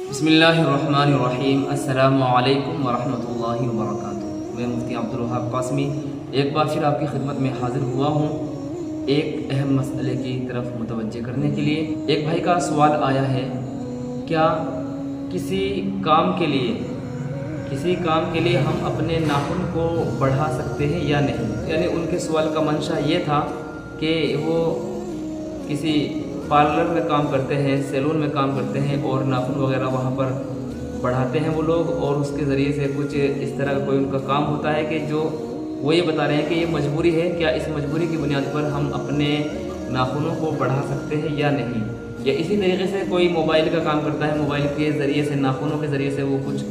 بسم اللہ الرحمن الرحیم۔ السلام علیکم ورحمۃ اللہ وبرکاتہ۔ میں مفتی عبدالوہاب قاسمی ایک بار پھر آپ کی خدمت میں حاضر ہوا ہوں ایک اہم مسئلے کی طرف متوجہ کرنے کے لیے۔ ایک بھائی کا سوال آیا ہے، کیا کسی کام کے لیے ہم اپنے ناخن کو بڑھا سکتے ہیں یا نہیں؟ یعنی ان کے سوال کا منشا یہ تھا کہ وہ کسی پارلر میں کام کرتے ہیں، سیلون میں کام کرتے ہیں اور ناخن وغیرہ وہاں پر بڑھاتے ہیں وہ لوگ، اور اس کے ذریعے سے کچھ اس طرح کا کوئی ان کا کام ہوتا ہے کہ جو وہ یہ بتا رہے ہیں کہ یہ مجبوری ہے، کیا اس مجبوری کی بنیاد پر ہم اپنے ناخنوں کو بڑھا سکتے ہیں یا نہیں؟ یا اسی طریقے سے کوئی موبائل کا کام کرتا ہے، موبائل کے ذریعے سے ناخنوں کے ذریعے سے وہ کچھ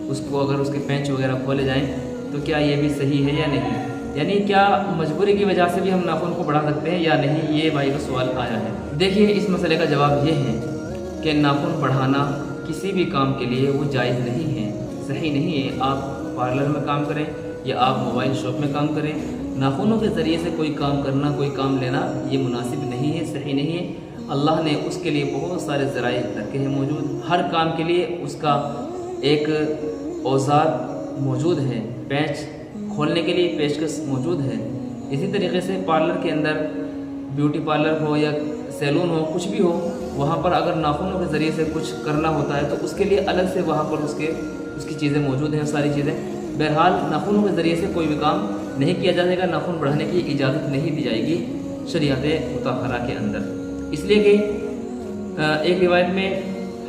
اس کو اگر اس کے پینچ وغیرہ کھولے جائیں تو کیا یہ بھی صحیح ہے یا نہیں؟ یعنی کیا مجبوری کی وجہ سے بھی ہم ناخن کو بڑھا سکتے ہیں یا نہیں؟ یہ بھائی کا سوال آیا ہے۔ دیکھیے، اس مسئلے کا جواب یہ ہے کہ ناخن بڑھانا کسی بھی کام کے لیے وہ جائز نہیں ہے، صحیح نہیں ہے۔ آپ پارلر میں کام کریں یا آپ موبائل شاپ میں کام کریں، ناخنوں کے ذریعے سے کوئی کام کرنا، کوئی کام لینا یہ مناسب نہیں ہے، صحیح نہیں ہے۔ اللہ نے اس کے لیے بہت سارے ذرائع رکھے ہیں موجود، ہر کام کے لیے اس کا ایک اوزار موجود ہے، پینچ کھولنے کے لیے پیچکس موجود ہے۔ اسی طریقے سے پارلر کے اندر، بیوٹی پارلر ہو یا سیلون ہو، کچھ بھی ہو، وہاں پر اگر ناخنوں کے ذریعے سے کچھ کرنا ہوتا ہے تو اس کے لیے الگ سے وہاں پر اس کی چیزیں موجود ہیں، ساری چیزیں۔ بہرحال ناخنوں کے ذریعے سے کوئی بھی کام نہیں کیا جائے گا، ناخن بڑھانے کی اجازت نہیں دی جائے گی شریعت مطہرہ کے اندر، اس لیے کہ ایک روایت میں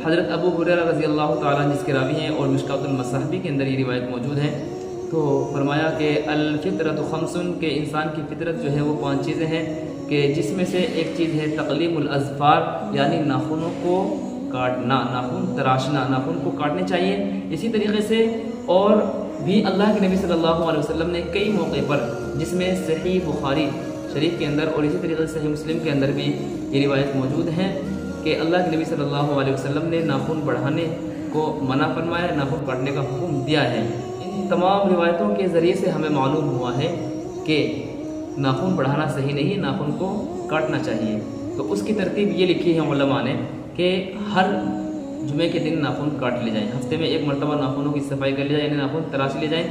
حضرت ابو ہریرہ رضی اللہ تعالیٰ عنہ جس کے راوی ہیں اور مشکوٰۃ المصابیح کے اندر یہ روایت موجود ہے، تو فرمایا کہ الفطرۃ خمس، کہ انسان کی فطرت جو ہے وہ 5 چیزیں ہیں، کہ جس میں سے ایک چیز ہے تقلیم الاظفار، یعنی ناخنوں کو کاٹنا، ناخن تراشنا، ناخن کو کاٹنے چاہیے۔ اسی طریقے سے اور بھی اللہ کے نبی صلی اللہ علیہ وسلم نے کئی موقع پر، جس میں صحیح بخاری شریف کے اندر اور اسی طریقے سے صحیح مسلم کے اندر بھی یہ روایت موجود ہیں کہ اللہ کے نبی صلی اللہ علیہ وسلم نے ناخن بڑھانے کو منع فرمایا، ناخن کاٹنے کا حکم دیا ہے۔ ان تمام روایتوں کے ذریعے سے ہمیں معلوم ہوا ہے کہ ناخن بڑھانا صحیح نہیں، ناخن کو کاٹنا چاہیے۔ تو اس کی ترتیب یہ لکھی ہے علماء نے کہ ہر جمعے کے دن ناخن کاٹ لے جائیں، ہفتے میں 1 مرتبہ ناخنوں کی صفائی کر لی جائے، یعنی ناخن تراش لے جائیں۔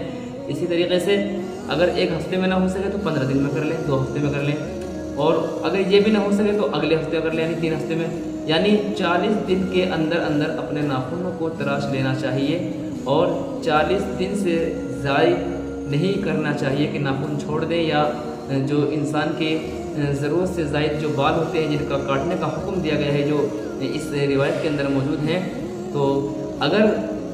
اسی طریقے سے اگر 1 ہفتے میں نہ ہو سکے تو 15 دن میں کر لیں، 2 ہفتے میں کر لیں، اور اگر یہ بھی نہ ہو سکے تو اگلے ہفتے کر لیں، یعنی 3 ہفتے میں، یعنی 40 دن کے اندر اپنے ناخنوں کو تراش لینا چاہیے، اور 40 دن سے زائد نہیں کرنا چاہیے کہ ناخن چھوڑ دیں، یا جو انسان کے ضرورت سے زائد جو بال ہوتے ہیں جن کا کاٹنے کا حکم دیا گیا ہے جو اس روایت کے اندر موجود ہیں، تو اگر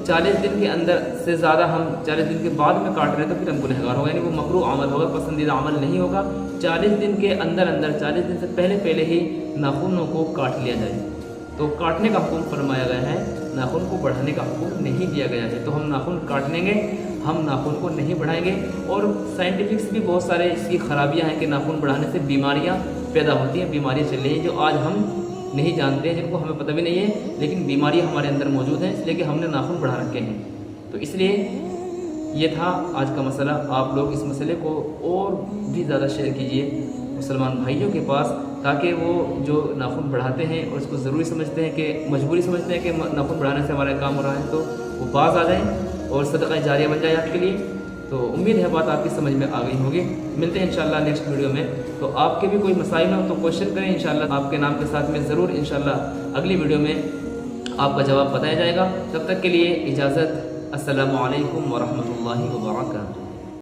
40 دن کے اندر سے زیادہ ہم 40 دن کے بعد میں کاٹ رہے ہیں تو پھر ہم گنہگار ہوگا، یعنی وہ مکروہ عمل ہوگا، پسندیدہ عمل نہیں ہوگا۔ 40 دن کے اندر 40 دن سے پہلے ہی ناخنوں کو کاٹ لیا جائے۔ تو کاٹنے کا حکم فرمایا گیا ہے، ناخن کو بڑھانے کا حکم نہیں دیا گیا ہے۔ تو ہم ناخن کاٹ لیں گے، ہم ناخن کو نہیں بڑھائیں گے۔ اور سائنٹیفکس بھی بہت سارے اس کی خرابیاں ہیں کہ ناخن بڑھانے سے بیماریاں پیدا ہوتی ہیں، بیماریاں چل رہی ہیں جو آج ہم نہیں جانتے ہیں، جن کو ہمیں پتہ بھی نہیں ہے، لیکن بیماریاں ہمارے اندر موجود ہیں، اس لیے کہ ہم نے ناخن بڑھا رکھے ہیں۔ تو اس لیے یہ تھا آج کا مسئلہ۔ آپ لوگ اس مسئلے کو اور بھی زیادہ شیئر کیجئے مسلمان بھائیوں کے پاس، تاکہ وہ جو ناخن بڑھاتے ہیں اور اس کو ضروری سمجھتے ہیں، کہ مجبوری سمجھتے ہیں کہ ناخن بڑھانے سے ہمارا کام ہو رہا ہے، تو وہ باز آ جائیں اور صدقہ جاریہ بن جائے آپ کے لیے۔ تو امید ہے بات آپ کی سمجھ میں آ گئی ہوگی۔ ملتے ہیں انشاءاللہ نیکسٹ ویڈیو میں۔ تو آپ کے بھی کوئی مسائل ہو تو کوشچن کریں، انشاءاللہ آپ کے نام کے ساتھ میں ضرور انشاءاللہ اگلی ویڈیو میں آپ کا جواب بتایا جائے گا۔ تب تک کے لیے اجازت، السلام علیکم ورحمۃ اللہ وبرکاتہ۔